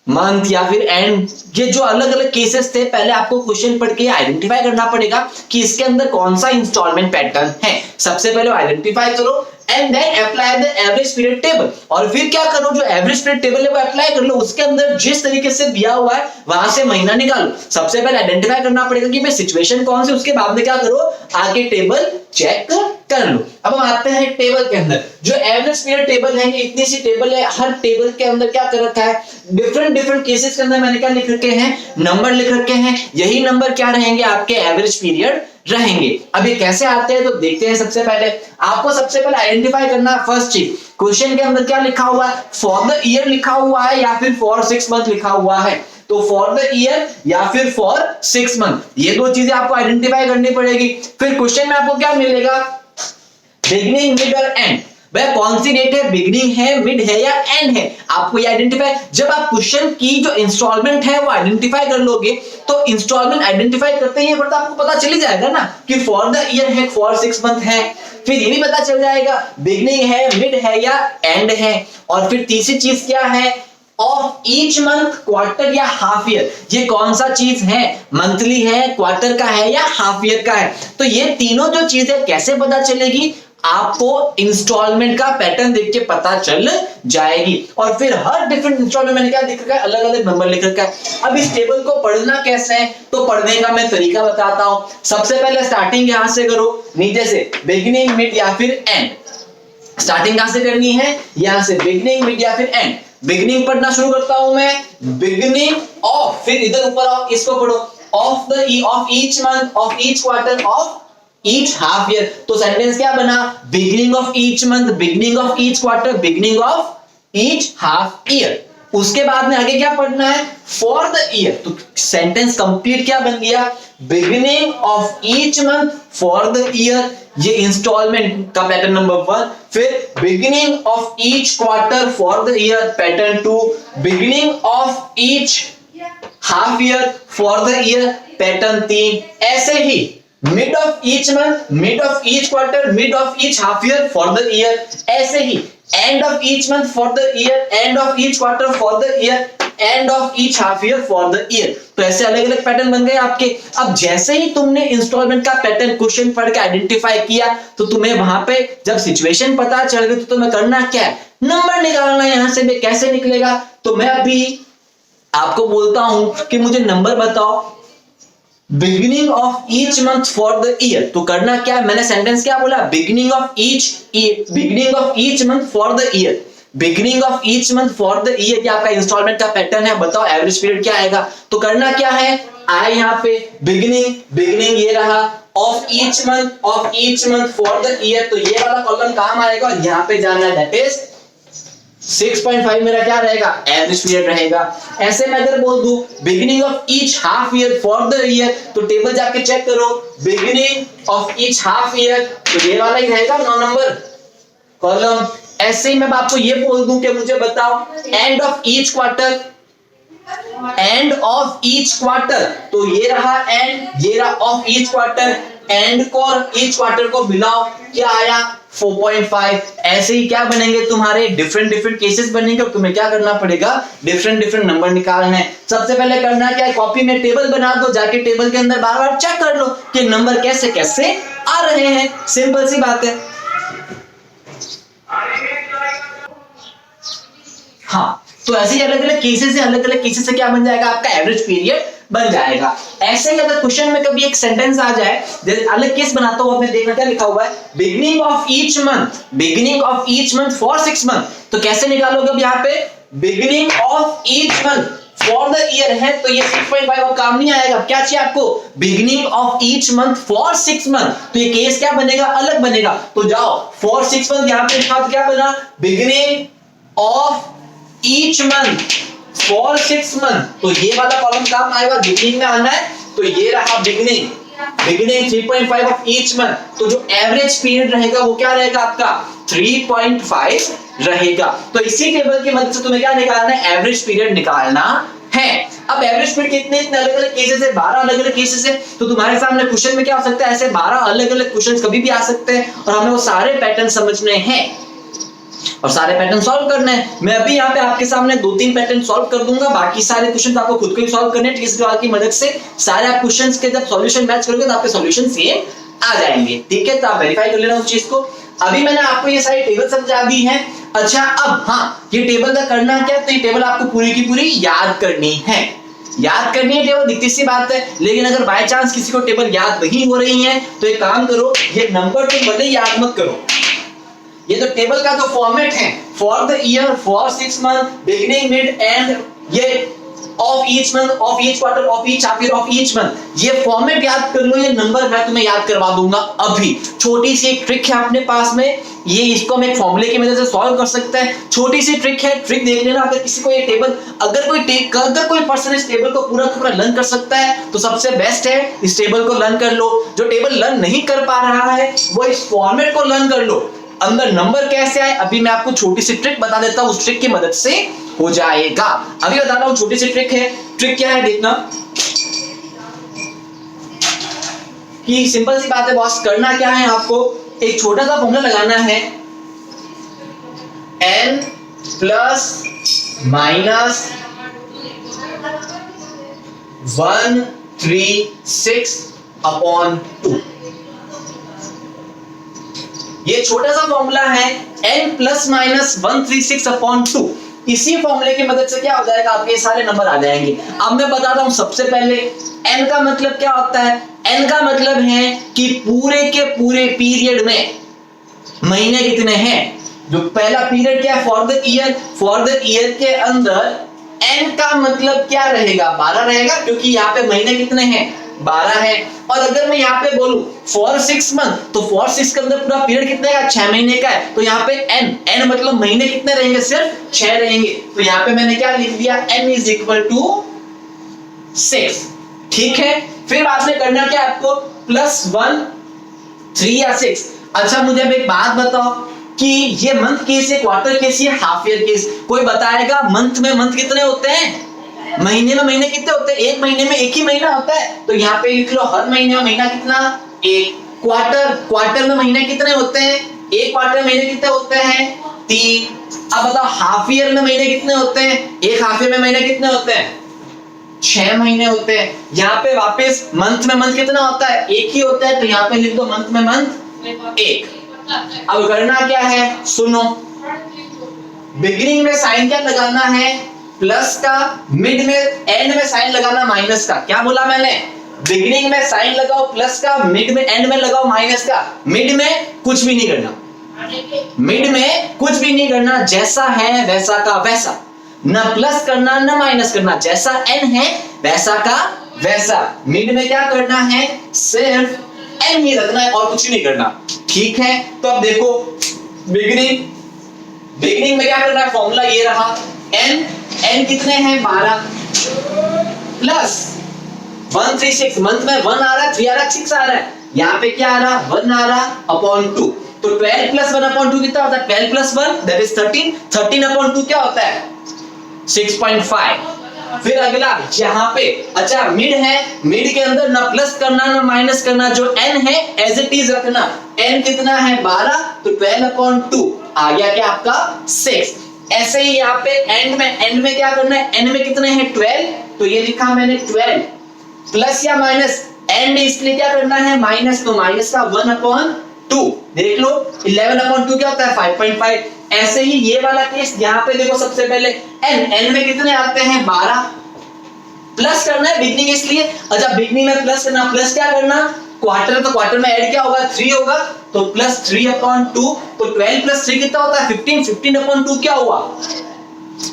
month या फिर एंड। ये जो अलग अलग केसेस थे, पहले आपको क्वेश्चन पढ़ के आइडेंटिफाई करना पड़ेगा कि इसके अंदर कौन सा इंस्टॉलमेंट पैटर्न है। सबसे पहले आइडेंटिफाई करो and then apply the average period table. और फिर क्या करो, जो एवरेज पीरियड टेबल है वो अप्लाई कर लो, उसके अंदर जिस तरीके से दिया हुआ है वहां से महीना निकालो। सबसे पहले आइडेंटिफाई करना पड़ेगा कि भाई सिचुएशन कौन सी, उसके बाद में क्या करो, आगे टेबल चेक कर लो। अब हम आते हैं टेबल के अंदर, जो एवरेज पीरियड टेबल है, ये इतनी सी टेबल है, हर टेबल के अंदर क्या कर रखा है, डिफरेंट डिफरेंट केसेस के अंदर मैंने क्या लिख रखे हैं, नंबर लिख रखे हैं। यही नंबर क्या रहेंगे, आपके एवरेज पीरियड रहेंगे। अब ये कैसे आते हैं तो देखते हैं। सबसे पहले आपको सबसे पहले आइडेंटिफाई करना है फर्स्ट चीज, क्वेश्चन के अंदर क्या लिखा हुआ है, फॉर द ईयर लिखा हुआ है या फिर फॉर 6 मंथ लिखा हुआ है। तो फॉर द ईयर या फिर फॉर 6 मंथ, ये दो चीजें आपको आइडेंटिफाई करनी पड़ेगी। फिर क्वेश्चन में आपको क्या मिलेगा, बिगिनिंग, मिड और एंड। वह कौन सी डेट है, बिगिनिंग है, मिड है या एंड है, आपको ये आइडेंटिफाई। जब आप क्वेश्चन की जो इंस्टॉलमेंट है वो आइडेंटिफाई कर लोगे तो इंस्टॉलमेंट आइडेंटिफाई करते ही तो आपको पता चल जाएगा ना कि फॉर द ईयर है, फॉर 6 मंथ है। फिर ये भी पता चल जाएगा बिगिनिंग है, मिड है या एंड है। और फिर तीसरी चीज क्या है, ऑफ ईच मंथ, क्वार्टर या हाफ ईयर। ये कौन सा चीज है, मंथली है, क्वार्टर का है या हाफ ईयर का है। तो ये तीनों जो चीजें कैसे पता चलेगी, आपको इंस्टॉलमेंट का पैटर्न देख के पता चल जाएगी। और फिर हर डिफरेंट इंस्टॉलमेंट मैंने क्या लिख रखा है, अलग अलग नंबर लिख रखा है। अब इस टेबल को पढ़ना कैसे है, तो पढ़ने का मैं तरीका बताता हूं। सबसे पहले स्टार्टिंग यहां से करो, नीचे से बिगिनिंग, मिड या फिर एंड। स्टार्टिंग कहां से करनी है, यहां से बिगिनिंग, मिड या फिर एंड। बिगिनिंग पढ़ना शुरू करता हूं मैं, बिगिनिंग ऑफ, फिर इधर ऊपर आओ, इसको पढ़ो, of each month, of each quarter, of each half year. तो सेंटेंस क्या बना, beginning of each month, beginning of each quarter, beginning of each half year. उसके बाद में आगे क्या पढ़ना है, फॉर द ईयर। तो सेंटेंस कंप्लीट क्या बन गया, beginning of each month for the year, ये इंस्टॉलमेंट का पैटर्न नंबर 1। फिर beginning of each quarter for the year, pattern 2। Beginning of each half year for the year, pattern 3। ऐसे ही mid of each month, mid of each quarter, mid of each half year for the year. ऐसे ही end of each month for the year, end of each quarter for the year, end of each half year for the year. तो ऐसे अलग अलग pattern बन गए आपके। अब जैसे ही तुमने इंस्टॉलमेंट का पैटर्न क्वेश्चन पढ़ के आइडेंटिफाई किया तो तुम्हें वहां पे जब सिचुएशन पता चल गई तो तुम्हें करना क्या है, नंबर निकालना। यहां से भी कैसे निकलेगा, तो मैं अभी आपको बोलता हूं कि मुझे नंबर बताओ beginning of each month for the year. तो करना क्या है, मैंने सेंटेंस क्या बोला, beginning of each month for the year, beginning of each month for the year. ये आपका इंस्टॉलमेंट का पैटर्न है, बताओ एवरेज पीरियड क्या आएगा। तो करना क्या है, आए यहां पे बिगिनिंग ये रहा, of each month for the year. तो ये वाला कॉलम काम आएगा और यहां पे जाना है, दैट इज 6.5 मेरा क्या रहेगा, एवरेज पीरियड रहेगा। ऐसे मैं अगर बोल दूं beginning of each half year for the year, तो टेबल जाके चेक करो, beginning of each half year, तो ये वाला ही रहेगा 9 नंबर कॉलम। ऐसे ही मैं आपको ये बोल दूं कि मुझे बताओ and of each quarter, and of each quarter, तो ये रहा एंड, ये रहा ऑफ ईच क्वार्टर, एंड और ईच क्वार्टर को मिलाओ, क्या आया 4.5। ऐसे ही क्या बनेंगे तुम्हारे डिफरेंट डिफरेंट केसेस बनेंगे और तुम्हें क्या करना पड़ेगा, डिफरेंट डिफरेंट नंबर निकालने हैं। सबसे पहले करना क्या है, कॉपी में टेबल बना दो, जाके टेबल के अंदर बार बार चेक कर लो कि नंबर कैसे कैसे आ रहे हैं, सिंपल सी बात है। हाँ, तो ऐसे ही अलग अलग केसेस से, अलग अलग केसेस से क्या बन जाएगा, आपका एवरेज पीरियड बन जाएगा। ऐसे ही अगर क्वेश्चन में कभी एक सेंटेंस आ जाए, अलग केस बनाता हूं, आपने देखना क्या लिखा हुआ है, beginning of each month, beginning of each month for 6 month, तो कैसे निकालोगे अब यहाँ पे, beginning of each month for the year है, तो ये 6.5 अब काम नहीं आएगा। क्या चाहिए आपको, beginning of each month for 6 month, तो ये केस क्या बनेगा, अलग बनेगा। तो जाओ फॉर 6 मंथ यहाँ पे लिखा, तो क्या बना, beginning of each month for 6 month, तो ये वाला कॉलम काम आएगा, बिगिनिंग में आना है, तो ये रहा beginning, beginning 3.5 of each month, तो जो एवरेज पीरियड रहेगा वो क्या रहेगा आपका 3.5 रहेगा। तो इसी टेबल की मदद से तुम्हें क्या निकालना है, एवरेज पीरियड निकालना है। अब एवरेज पीरियड कितने इतने अलग अलग केसेस है, 12 अलग अलग केसेस है, तो तुम्हारे सामने क्वेश्चन में क्या हो सकता है, ऐसे 12 अलग अलग क्वेश्चंस कभी भी आ सकते हैं और हमें वो सारे पैटर्न समझने हैं और सारे पैटर्न सॉल्व करने हैं। मैं अभी यहाँ पे आपके सामने 2-3 पैटर्न सॉल्व कर दूंगा, बाकी सारे क्वेश्चन आपको खुद को ही सॉल्व करने हैं ट्रिक्स की मदद से। सारे आप क्वेश्चंस के जब सॉल्यूशन मैच करोगे तो आपके सॉल्यूशन सेम आ जाएंगे, ठीक है। तो आप वेरीफाई कर लेना उस चीज को। अभी मैंने आपको ये सारी टेबल समझा दी है। अच्छा, अब हाँ, ये टेबल का करना क्या, तो ये टेबल आपको पूरी की पूरी याद करनी है, याद करनी है टेबल, दिखती सी बात है। लेकिन अगर बाय चांस किसी को टेबल याद नहीं हो रही है तो एक काम करो, ये नंबर तो भले याद मत करो, ये तो टेबल का जो फॉर्मेट है, for the year, for 6 month, beginning, mid, end, ये of each month, of each quarter, of each half year, of each month, ये फॉर्मेट याद कर लो। ये नंबर मैं तुम्हें याद करवा दूंगा अभी। छोटी सी एक ट्रिक है अपने पास में, ये इसको हम एक फॉर्मूले की मदद से सॉल्व कर सकते हैं। छोटी सी ट्रिक है, ट्रिक देख लेना। अगर किसी को ये टेबल, अगर कोई पर्सन इस टेबल को पूरा पूरा लर्न कर सकता है तो सबसे बेस्ट है, इस टेबल को लर्न कर लो। जो टेबल लर्न नहीं कर पा रहा है वो इस फॉर्मेट को लर्न कर लो। अंदर नंबर कैसे आए अभी मैं आपको छोटी सी ट्रिक बता देता हूं, उस ट्रिक की मदद से हो जाएगा। अभी बता रहा हूं, छोटी सी ट्रिक है। ट्रिक क्या है देखना, कि सिंपल सी बात है बॉस। करना क्या है, आपको एक छोटा सा फॉर्मूला लगाना है, n प्लस माइनस 136 अपॉन 2। ये छोटा सा फॉर्मूला है, n प्लस माइनस 136 अपॉन 2। इसी फॉर्मूले की मदद से क्या हो जाएगा, आपके सारे नंबर आ जाएंगे। अब मैं बताता हूं, सबसे पहले n का मतलब क्या होता है। n का मतलब है कि पूरे के पूरे पीरियड में महीने कितने हैं। जो पहला पीरियड क्या है, for the year. For the year के अंदर n का मतलब क्या रहेगा, 12 रहेगा, क्योंकि यहाँ पे महीने कितने हैं, 12 है। और अगर मैं यहाँ पे बोलूं फॉर 6 मंथ, तो फॉर 6 के अंदर पूरा पीरियड कितने का, 6 महीने का है। तो यहाँ पे n मतलब महीने कितने रहेंगे, सिर्फ 6 रहेंगे। तो यहाँ पे मैंने क्या लिख दिया, n इज इक्वल टू 6, ठीक है। फिर आपने करना क्या, आपको प्लस 1, 3 या 6। अच्छा, मुझे अब एक बात बताओ कि ये मंथ केस है, क्वार्टर केस है, हाफ ईयर केस, कोई बताएगा। मंथ में मंथ कितने होते हैं, महीने में महीने कितने होते हैं, एक महीने में एक ही महीना होता है। तो यहाँ पे लिख लो, हर महीने में महीना कितना, एक। क्वार्टर में महीने कितने होते हैं, एक क्वार्टर में महीने कितने होते हैं, 3। अब बताओ हाफ ईयर में महीने कितने होते हैं, एक हाफ ईयर में महीने कितने होते हैं, 6 महीने होते हैं। यहाँ पे वापस मंथ में मंथ कितना होता है, एक ही होता है। तो यहाँ पे लिख दो मंथ में मंथ 1। अब करना क्या है, सुनो, बिगिनिंग में साइन क्या लगाना है, प्लस का, मिड में, एंड में साइन लगाना माइनस का। क्या बोला मैंने, बिगिनिंग में साइन लगाओ प्लस का, मिड में, एंड में लगाओ माइनस का। मिड में कुछ भी नहीं करना, मिड में कुछ भी नहीं करना, जैसा है वैसा का वैसा, ना प्लस करना ना माइनस करना, जैसा n है वैसा का वैसा। मिड में क्या करना है, सिर्फ n ही रखना है और कुछ नहीं करना, ठीक है। तो अब देखो, बिगिनिंग बिगिनिंग में क्या करना है, फॉर्मूला ये रहा, n कितने हैं 12 प्लस 136, मंथ में 1 आ रहा है, 3 आ रहा है, 6 आ रहा है, यहाँ पे क्या आ रहा, 1 आ रहा अपॉन 2, तो 12 प्लस 1 अपॉन 2 कितना होता है, 12 प्लस 1 दैट इज 13, 13 अपॉन 2 क्या होता है 6.5। फिर अगला यहाँ पे, अच्छा मिड है, मिड के अंदर ना प्लस करना ना माइनस करना, जो n है एज इट इज रखना, n कितना है 12, तो 12 अपॉन 2 आ गया क्या आपका 6। ऐसे ही यहाँ पे एंड में क्या करना है, n में कितने हैं 12, तो ये लिखा मैंने 12 प्लस या माइनस, एंड इसलिए क्या करना है माइनस, तो माइनस का 1 अपॉन 2, देख लो 11 अपॉन 2 क्या होता है 5.5। ऐसे ही ये वाला केस यहाँ पे देखो, सबसे पहले n में कितने आते हैं 12, प्लस करना है बिगनिंग इसलिए, अच्छा बिगनिंग में प्लस करना, प्लस क्या करना, क्वार्टर, तो क्वार्टर में ऐड क्या होगा 3 होगा, तो प्लस 3 अपॉन 2, तो 12 प्लस 3 कितना होता है 15, 15 अपॉन 2 क्या हुआ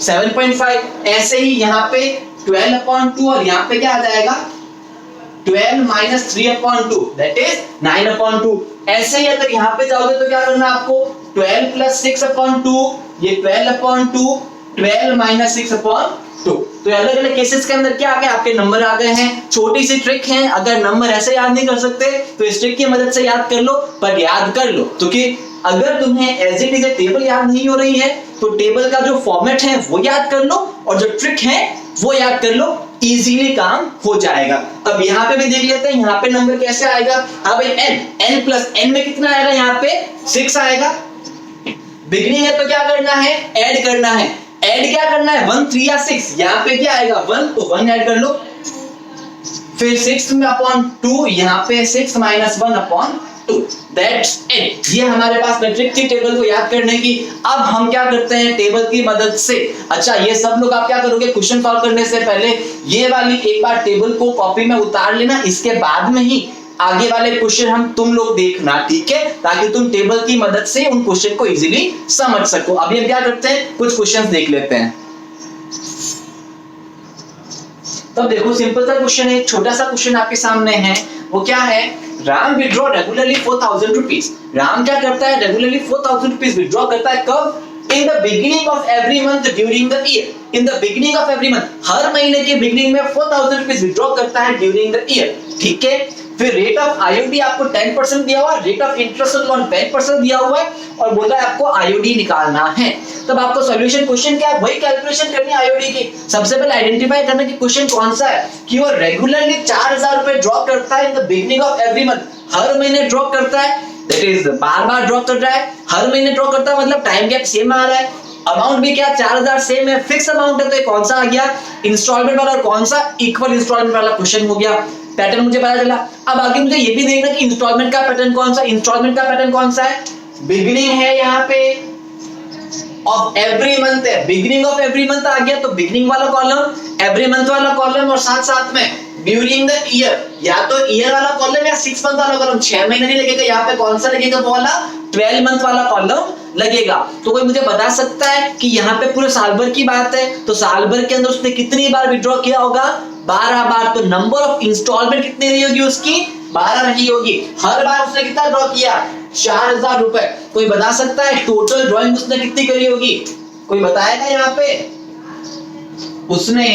7.5। ऐसे ही यहाँ पे 12 अपॉन 2 और यहाँ पे क्या आ जाएगा 12 minus 3 upon 2 that is 9 upon 2। ऐसे ही अगर यहाँ पे जाओगे तो क्या करना आपको 12 प्लस 6 अपॉन 2, ये 12 अपॉन 2, 12 माइनस 6 अपॉन 2। तो अलग अलग केसेस के अंदर क्या आ गए, आपके नंबर आ गए हैं। छोटी सी ट्रिक है, अगर नंबर ऐसे याद नहीं कर सकते तो इस ट्रिक की मदद से याद कर लो, पर याद कर लो, क्योंकि अगर तुम्हें एज इट इज टेबल याद नहीं हो रही है तो टेबल का जो फॉर्मेट है वो याद कर लो और जो ट्रिक है वो याद कर लो, इजीली काम हो जाएगा। अब यहाँ पे भी देख लेते हैं, यहाँ पे नंबर कैसे आएगा, हाँ भाई n प्लस n में कितना आएगा, यहाँ पे 6 आएगा। बिगनिंग है तो क्या करना है, ऐड करना है, ऐड क्या करना है 1 3 या 6, यहाँ पे क्या आएगा 1, तो 1 ऐड कर लो, फिर 6 में अपॉन 2, यहाँ पे 6 माइनस 1 अपॉन 2, दैट्स इट। ये हमारे पास मैट्रिक थी टेबल को याद करने की। अब हम क्या करते हैं टेबल की मदद से, अच्छा ये सब लोग आप क्या करोगे, क्वेश्चन सॉल्व करने से पहले ये वाली एक बार टेबल को कॉपी में उतार लेना, इसके बाद में ही आगे वाले क्वेश्चन हम तुम लोग देखना, ठीक है, ताकि तुम टेबल की मदद से उन क्वेश्चन को इजीली समझ सको। अभी हम क्या करते हैं, कुछ क्वेश्चंस देख लेते हैं। तो देखो सिंपल सा क्वेश्चन है, एक छोटा सा क्वेश्चन आपके सामने है, वो क्या है, Ram withdraw regularly 4000 rupees. Ram क्या करता है, रेगुलरली 4000 रुपीज विड्रॉ करता है, कब, in the beginning of every month during the year. In the beginning of every month, हर महीने के बिगिनिंग में 4000 रुपीज विड्रॉ करता है ड्यूरिंग द ईयर, ठीक है। फिर रेट ऑफ आईओडी आपको 10% दिया हुआ है, रेट ऑफ इंटरेस्ट ऑन 10% दिया हुआ है और बोला है आपको आईओडी निकालना है। तब आपको सॉल्यूशन क्वेश्चन क्या है, वही कैलकुलेशन करनी है आईओडी की। सबसे पहले आइडेंटिफाई करना कि क्वेश्चन कौन सा है, कि वो रेगुलरली 4000 रुपए ड्रॉप करता है in the beginning of every month, हर महीने ड्रॉप करता है, दैट इज बार-बार ड्रॉप कर रहा है, हर महीने ड्रॉप करता है, मतलब टाइम गैप सेम आ रहा है, अमाउंट भी क्या 4000 सेम है, फिक्स अमाउंट है, तो ये कौन सा आ गया इंस्टॉलमेंट वाला और कौन सा इक्वल इंस्टॉलमेंट वाला क्वेश्चन हो गया। पैटर्न मुझे पता चला। अब आगे मुझे ये भी देखना कि इंस्टॉलमेंट का पैटर्न कौन सा, इंस्टॉलमेंट का पैटर्न कौन सा है, बिगिनिंग है यहाँ पे ऑफ एवरी मंथ है, बिगिनिंग ऑफ एवरी मंथ आ गया, तो बिगिनिंग वाला कॉलम, एवरी मंथ वाला कॉलम और साथ साथ में ड्यूरिंग द ईयर, या तो ईयर वाला कॉलम या 6 मंथ वाला कॉलम, 6 महीने नहीं लगेगा, यहाँ पे कौन सा लगेगा वो वाला 12 मंथ वाला कॉलम लगेगा। तो कोई मुझे बता सकता है कि यहाँ पे पूरे साल भर की बात है, तो साल भर के अंदर उसने कितनी बार विड्रॉ किया होगा, 12 बार, तो नंबर ऑफ इंस्टॉलमेंट कितनी रही होगी उसकी, 12 रही होगी। हर बार उसने कितना ड्रॉ किया, 4000 रुपए। कोई बता सकता है टोटल ड्रॉइंग उसने कितनी करी होगी, कोई बताएगा यहाँ पे, उसने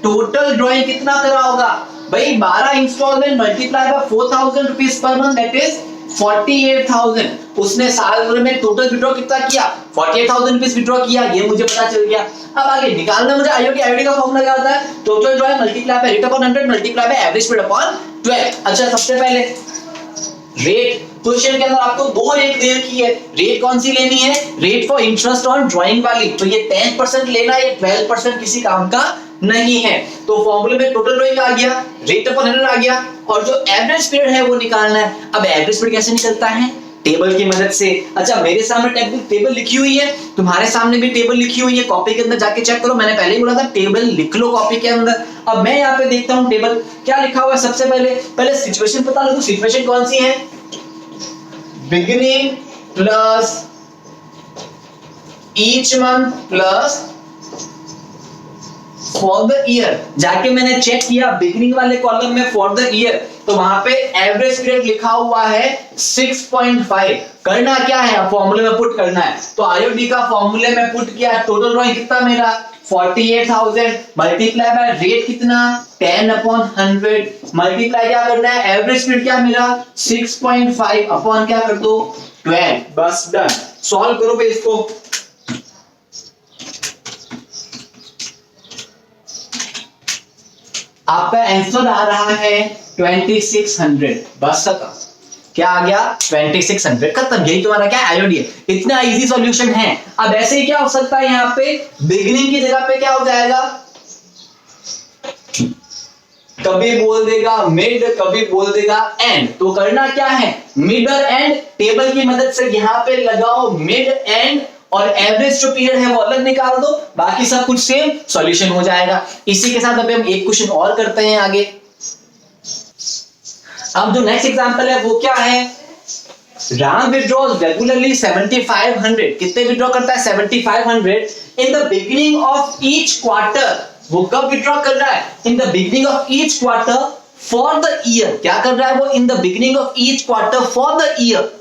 टोटल ड्रॉइंग कितना करा होगा भाई, 12 instalment multiply by 4000 rupees per month, that is 48,000। उसने साल भर में टोटल विड्रॉ कितना किया, 48,000 रुपीज विड्रॉ किया, ये मुझे पता चल गया। अब आगे निकालना मुझे आईओडी का फॉर्मूला क्या होता है, total drawing multiply by rate upon 100 multiply by average speed upon 12। अच्छा सबसे पहले रेट, क्वेश्चन के अंदर आपको दो रेट दे रखी है, रेट कौन सी लेनी है, rate for interest on drawing वाली, तो ये 10% लेना है, ये 12% किसी काम का नहीं है। तो फॉर्मूले में टोटल ड्राइंग आ गया, रेट अपॉन 100 आ गया, और जो एवरेज स्पीड है वो निकालना है। अब एवरेज स्पीड कैसे निकलता है, टेबल की मदद से। अच्छा मेरे सामने टेबल लिखी हुई है, तुम्हारे सामने भी टेबल लिखी हुई है, कॉपी के अंदर जाके चेक करो, मैंने पहले ही बोला था टेबल लिख लो कॉपी के अंदर। अब मैं यहाँ पे देखता हूँ टेबल क्या लिखा हुआ है, सबसे पहले सिचुएशन पता लगू, सिचुएशन कौन सी है, beginning plus each month plus for the year. जाके मैंने चेक किया बिगिनिंग वाले कॉलम में फॉर द ईयर, तो वहां पे एवरेज पीरियड लिखा हुआ है 6.5। करना क्या है, फॉर्मूले में पुट करना है। तो आईओडी का फॉर्मूले में पुट किया, टोटल ड्राइंग कितना मेरा 48,000 मल्टीप्लाई बाय रेट कितना 10/100 मल्टीप्लाई क्या करना है, एवरेज पीरियड क्या मेरा 6.5 अपॉन क्या कर दो 12। बस डन। सॉल्व करो भाई इसको। आपका आंसर आ रहा है 2600। बस खत्म। क्या आ गया 2600 खत्म। यही तुम्हारा क्या आईओडी है। इतना इजी सॉल्यूशन है। अब ऐसे ही क्या हो सकता है, यहाँ पे बिगिनिंग की जगह पे क्या हो जाएगा, कभी बोल देगा मिड, कभी बोल देगा एंड। तो करना क्या है, मिड और एंड टेबल की मदद से यहाँ पे लगाओ मिड एंड और एवरेज जो पीरियड है वो अलग निकाल दो, बाकी सब कुछ सेम, सॉल्यूशन हो जाएगा। इसी के साथ अभी हम एक क्वेश्चन और करते हैं आगे। अब जो नेक्स्ट एग्जांपल है वो क्या है, राम विड्रॉज रेगुलरली 7500। कितने विड्रॉ करता है 7500 इन the beginning of each quarter. वो कब विड्रॉ कर रहा है, in the beginning of each quarter for the year. क्या कर रहा है वो, इन the beginning of each quarter for the year.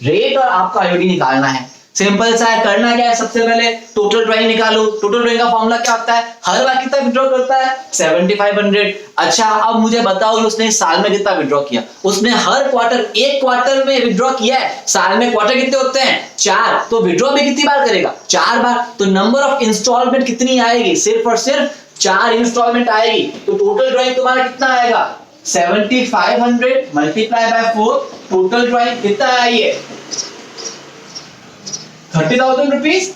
Rate और आपका आईओडी निकालना है। सिंपल सा है। करना क्या है, सबसे पहले टोटल ड्राइंग निकालो। टोटल ड्राइंग का फॉर्मूला क्या होता है, हर बार कितना विड्रॉ करता है 7500। अच्छा अब मुझे बताओ उसने साल में कितना विड्रॉ किया। उसने हर क्वार्टर, एक क्वार्टर में विड्रॉ किया है। साल में क्वार्टर कितने होते हैं 4, तो विड्रॉ भी कितनी बार करेगा 4 बार। तो नंबर ऑफ इंस्टॉलमेंट कितनी आएगी, सिर्फ और सिर्फ 4 इंस्टॉलमेंट आएगी। तो टोटल ड्राइंग तुम्हारा कितना आएगा 7500 मल्टीप्लाई बाय 4। टोटल ड्राइंग कितना आई है 30,000 रुपीज।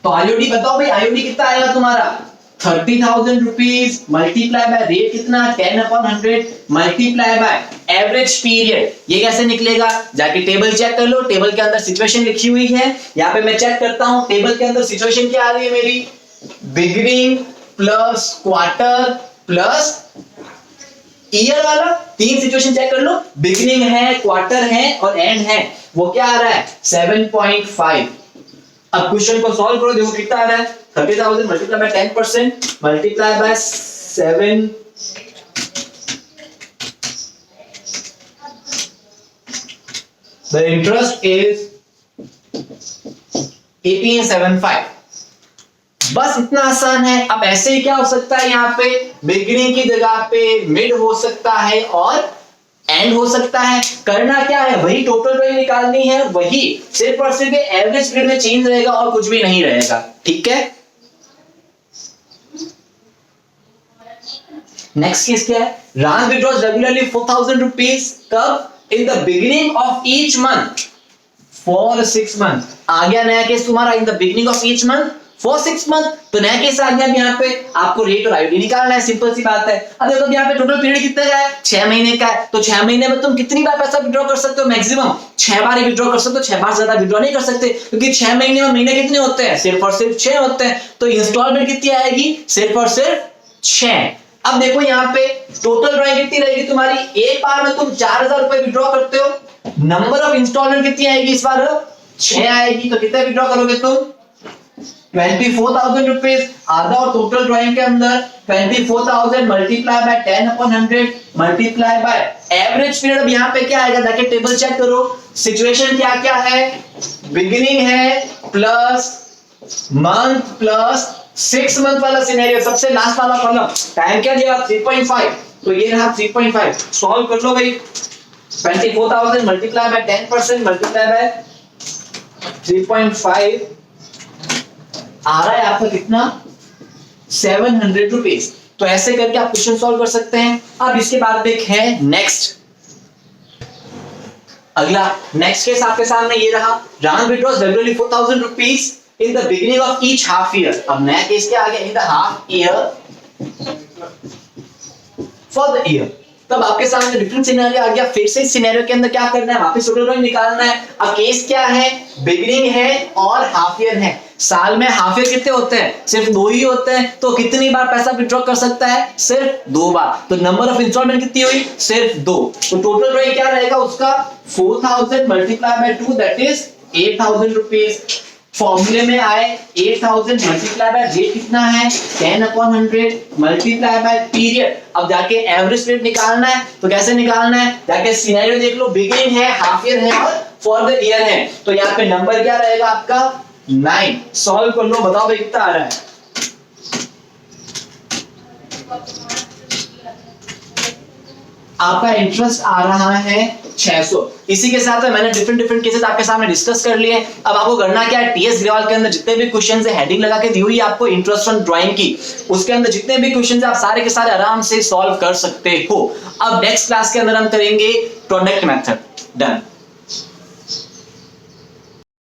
तो आईओडी बताओ भाई, आईओडी कितना आएगा तुम्हारा 30,000 रुपीज मल्टीप्लाई बाय रेट कितना 10/100 मल्टीप्लाई बाय एवरेज पीरियड। ये कैसे निकलेगा, जाके टेबल चेक कर लो। टेबल के अंदर सिचुएशन लिखी हुई है, यहाँ पे मैं चेक करता हूं। टेबल के अंदर सिचुएशन क्या आ रही है मेरी, beginning plus quarter plus year वाला। 3 सिचुएशन चेक कर लो, बिगिनिंग है, क्वार्टर है और एंड है। वो क्या आ रहा है 7.5। अब क्वेश्चन को सॉल्व करो, देखो कितना आ रहा है 30,000 multiply by 10% multiply by 7। The interest is 1875। बस इतना आसान है। अब ऐसे ही क्या हो सकता है, यहाँ पे बिगिनिंग की जगह पे मिड हो सकता है और एंड हो सकता है। करना क्या है, वही टोटल ड्राइंग निकालनी है, वही सिर्फ और सिर्फ एवरेज पीरियड में चेंज रहेगा और कुछ भी नहीं रहेगा। ठीक है, नेक्स्ट केस क्या है, राम विड्रॉज रेगुलरली 4,000 रुपीज कब, in the beginning of each month for 6 month. आ गया नया केस तुम्हारा, in the beginning of each month for 6 month. तो नया केस आ गया। यहाँ पे आपको रेट और आईओडी निकालना है, सिंपल सी बात है। अब देखो यहाँ पे टोटल पीरियड कितने का है 6 महीने का है। तो 6 महीने में तुम कितनी बार पैसा विड्रॉ कर सकते हो, मैक्सिमम 6 बार ही विड्रॉ कर सकते हो। 6 बार ज्यादा विड्रॉ नहीं कर सकते, क्योंकि 6 महीने में महीने कितने होते हैं, सिर्फ और सिर्फ 6 होते हैं। तो इंस्टॉलमेंट कितनी आएगी, सिर्फ और सिर्फ 6। अब देखो यहाँ पे टोटल ड्राइंग कितनी रहेगी तुम्हारी, एक बार में तुम 4,000 रुपए विड्रॉ करते हो। नंबर ऑफ इंस्टॉलमेंट कितनी आएगी इस बार 6 आएगी। तो कितने विड्रॉ करोगे तुम 24,000 रुपीज। आधा और टोटल ड्राइंग के अंदर 24,000 multiply by 10/100 multiply by average period. अब यहाँ पे क्या आएगा, जाके टेबल चेक करो। सिचुएशन क्या क्या है, बिगिनिंग है प्लस मंथ प्लस 6 मंथ वाला सिनेरियो, सबसे लास्ट वाला कॉलम। टाइम क्या दिया 3.5, तो ये रहा 3.5। सॉल्व कर लो भाई। 24,000 मल्टीप्लाई बाय 10% मल्टीप्लाई बाय 3.5 आ रहा है आपका कितना 700 रुपीज। तो ऐसे करके आप क्वेश्चन सॉल्व कर सकते हैं। अब इसके बाद एक है नेक्स्ट, अगला नेक्स्ट केस आपके सामने ये रहा, Ram withdraws regularly 4,000 rupees in the beginning of each half year. अब नया केस क्या आ गया, in the half year for the year. तब आपके सामने डिफरेंट सिनेरियो आ गया। फिर से इस सिनेरियो के अंदर क्या करना है, वापस टोटल ड्राइंग निकालना है। अब केस क्या है, बिगिनिंग है और हाफ ईयर है। साल में हाफ ईयर कितने होते हैं, सिर्फ 2 ही होते हैं। तो कितनी बार पैसा विड्रॉ कर सकता है, सिर्फ 2 बार। तो नंबर ऑफ इंस्टॉलमेंट कितनी हुई, सिर्फ 2। तो टोटल ड्राइंग क्या रहेगा उसका 4,000 multiply by 2 that is 8,000 rupees. फॉर्मूले में आए 8000 मल्टीप्लाई बाय रेट कितना है 10/100 मल्टीप्लाई बाय पीरियड। अब जाके एवरेज रेट निकालना है तो कैसे निकालना है, जाके सिनेरियो देख लो, बिगिनिंग है, हाफ ईयर है और फॉर द ईयर है। तो यहाँ पे नंबर क्या रहेगा आपका 9। सॉल्व कर लो, बताओ भाई कितना आ रहा है। आपका इंटरेस्ट आ रहा है 600। इसी के साथ में मैंने डिफरेंट केसेस आपके सामने डिस्कस कर लिए। अब आपको करना क्या है, टीएस ग्रेवाल के अंदर जितने भी क्वेश्चंस है, हेडिंग लगा के दी हुई है आपको इंटरेस्ट ऑन ड्राइंग की, उसके अंदर जितने भी क्वेश्चंस आप सारे के सारे आराम से सॉल्व कर सकते हो। अब नेक्स्ट क्लास के अंदर हम करेंगे प्रोडक्ट मेथड। डन।